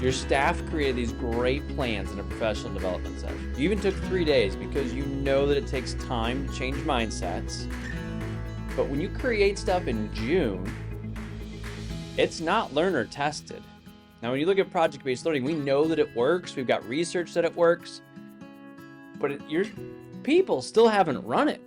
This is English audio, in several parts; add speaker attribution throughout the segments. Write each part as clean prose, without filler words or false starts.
Speaker 1: Your staff created these great plans in a professional development session. You even took 3 days because you know that it takes time to change mindsets. But when you create stuff in June, it's not learner tested. Now, when you look at project-based learning, we know that it works. We've got research that it works. But your people still haven't run it.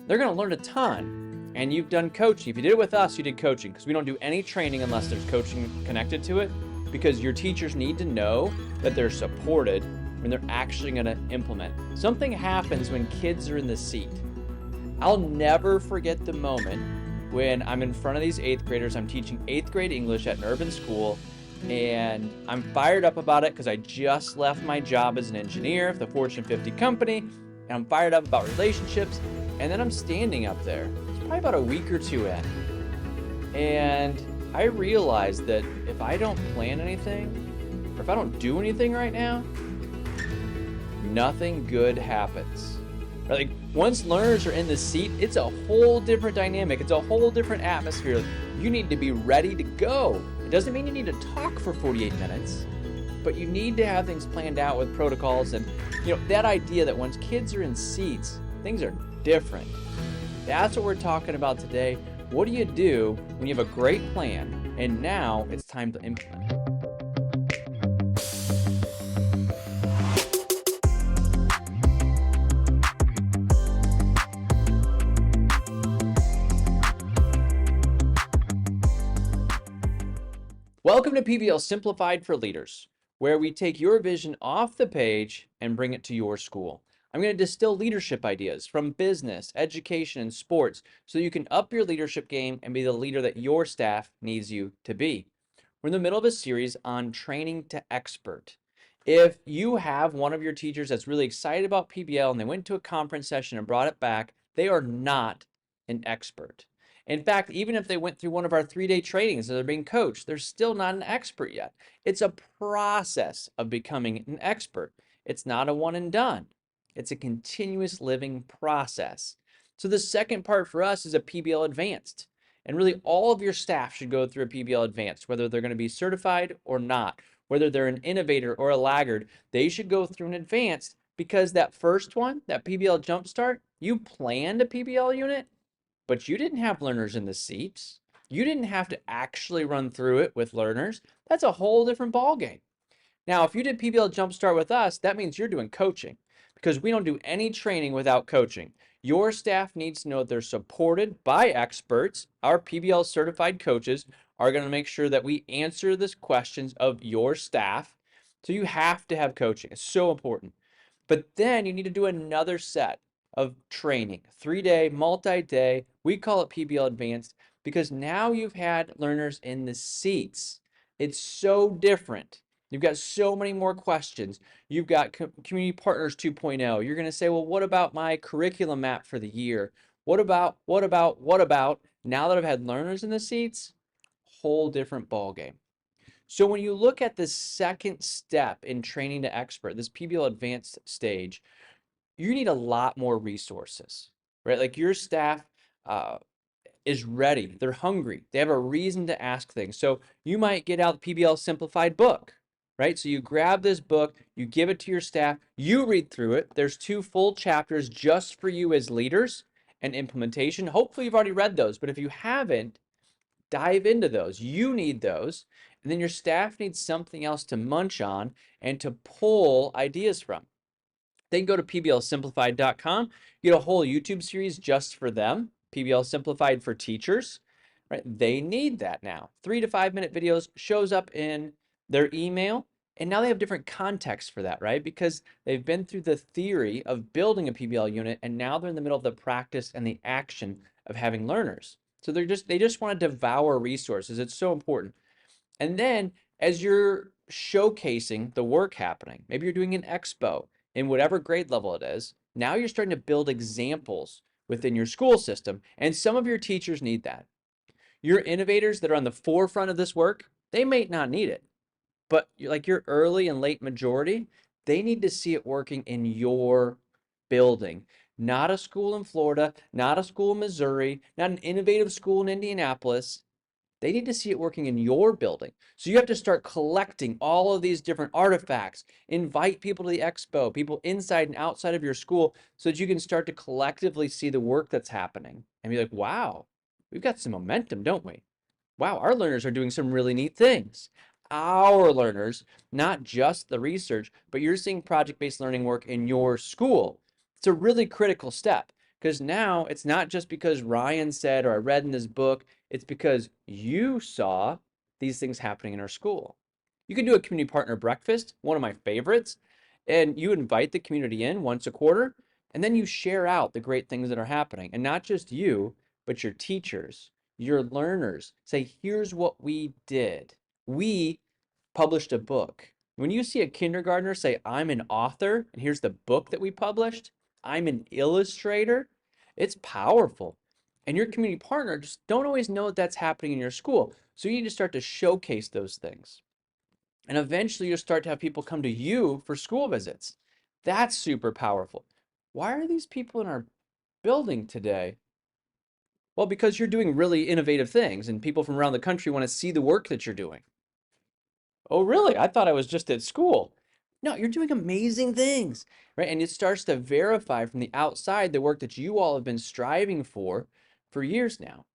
Speaker 1: They're going to learn a ton. And you've done coaching. If you did it with us, you did coaching, because we don't do any training unless there's coaching connected to it, because your teachers need to know that they're supported when they're actually going to implement. Something happens when kids are in the seat. I'll never forget the moment when I'm in front of these 8th graders. I'm teaching 8th grade English at an urban school, and I'm fired up about it because I just left my job as an engineer for the Fortune 50 company, and I'm fired up about relationships. And then I'm standing up there. It's probably about a week or two in, and I realized that if I don't plan anything, or if I don't do anything right now, nothing good happens. Like, once learners are in the seat, it's a whole different dynamic. It's a whole different atmosphere. You need to be ready to go. It doesn't mean you need to talk for 48 minutes, but you need to have things planned out with protocols. And that idea that once kids are in seats, things are different. That's what we're talking about today. What do you do when you have a great plan and now it's time to implement it? Welcome to PBL Simplified for Leaders, where we take your vision off the page and bring it to your school. I'm going to distill leadership ideas from business, education, and sports so you can up your leadership game and be the leader that your staff needs you to be. We're in the middle of a series on training to expert. If you have one of your teachers that's really excited about PBL and they went to a conference session and brought it back, they are not an expert. In fact, even if they went through one of our 3-day trainings and they're being coached, they're still not an expert yet. It's a process of becoming an expert. It's not a one and done. It's a continuous living process. So the second part for us is a PBL Advanced. And really all of your staff should go through a PBL Advanced, whether they're going to be certified or not, whether they're an innovator or a laggard, they should go through an Advanced, because that first one, that PBL Jumpstart, you planned a PBL unit, but you didn't have learners in the seats. You didn't have to actually run through it with learners. That's a whole different ballgame. Now, if you did PBL Jumpstart with us, that means you're doing coaching, because we don't do any training without coaching. Your staff needs to know that they're supported by experts. Our PBL certified coaches are going to make sure that we answer the questions of your staff. So you have to have coaching. It's so important. But then you need to do another set of training, 3-day, multi-day. We call it PBL Advanced because now you've had learners in the seats. It's so different. You've got so many more questions. You've got Community Partners 2.0. You're going to say, well, what about my curriculum map for the year? What about? Now that I've had learners in the seats, whole different ballgame. So when you look at the second step in training to expert, this PBL Advanced stage, you need a lot more resources, right? Like your staff is ready. They're hungry. They have a reason to ask things. So you might get out the PBL Simplified book, right? So you grab this book, you give it to your staff, you read through it. There's 2 full chapters just for you as leaders and implementation. Hopefully you've already read those, but if you haven't, dive into those. You need those. And then your staff needs something else to munch on and to pull ideas from. They can go to pblsimplified.com. You get a whole YouTube series just for them, PBL Simplified for teachers, right? They need that now. 3 to 5 minute videos shows up in their email, and now they have different context for that, right? Because they've been through the theory of building a PBL unit, and now they're in the middle of the practice and the action of having learners. So they just want to devour resources. It's so important. And then as you're showcasing the work happening, maybe you're doing an expo in whatever grade level it is, now you're starting to build examples within your school system, and some of your teachers need that. Your innovators that are on the forefront of this work, they may not need it, but like your early and late majority, they need to see it working in your building. Not a school in Florida, not a school in Missouri, not an innovative school in Indianapolis. They need to see it working in your building. So you have to start collecting all of these different artifacts, invite people to the expo, people inside and outside of your school, so that you can start to collectively see the work that's happening and be like, wow, we've got some momentum, don't we? Wow, our learners are doing some really neat things. Our learners, not just the research, but you're seeing project-based learning work in your school. It's a really critical step because now it's not just because Ryan said or I read in this book, it's because you saw these things happening in our school. You can do a community partner breakfast, one of my favorites, and you invite the community in once a quarter, and then you share out the great things that are happening. And not just you, but your teachers, your learners. Say, here's what we did. We published a book. When you see a kindergartner say, I'm an author, and here's the book that we published, I'm an illustrator, it's powerful. And your community partner just don't always know that that's happening in your school. So you need to start to showcase those things. And eventually you'll start to have people come to you for school visits. That's super powerful. Why are these people in our building today? Well, because you're doing really innovative things and people from around the country want to see the work that you're doing. Oh, really? I thought I was just at school. No, you're doing amazing things, right? And it starts to verify from the outside the work that you all have been striving for years now.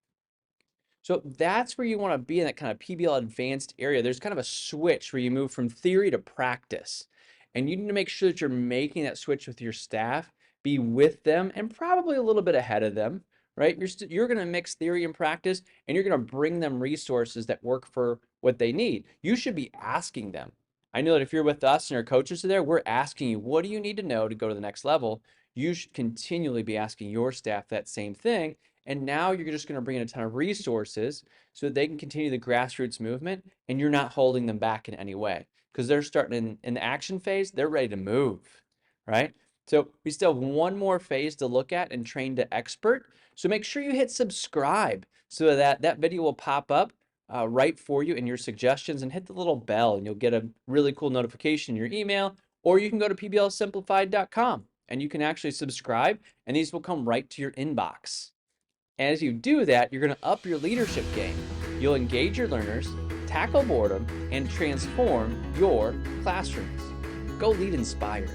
Speaker 1: So that's where you want to be in that kind of PBL advanced area. There's kind of a switch where you move from theory to practice. And you need to make sure that you're making that switch with your staff, be with them, and probably a little bit ahead of them, right? You're going to mix theory and practice, and you're going to bring them resources that work for what they need. You should be asking them. I know that if you're with us and our coaches are there, we're asking you, what do you need to know to go to the next level? You should continually be asking your staff that same thing. And now you're just going to bring in a ton of resources so that they can continue the grassroots movement and you're not holding them back in any way because they're starting in the action phase, they're ready to move, right? So we still have one more phase to look at and train to expert. So make sure you hit subscribe so that that video will pop up right for you in your suggestions, and hit the little bell and you'll get a really cool notification in your email, or you can go to pblsimplified.com and you can actually subscribe and these will come right to your inbox. As you do that, you're going to up your leadership game. You'll engage your learners, tackle boredom, and transform your classrooms. Go lead inspired.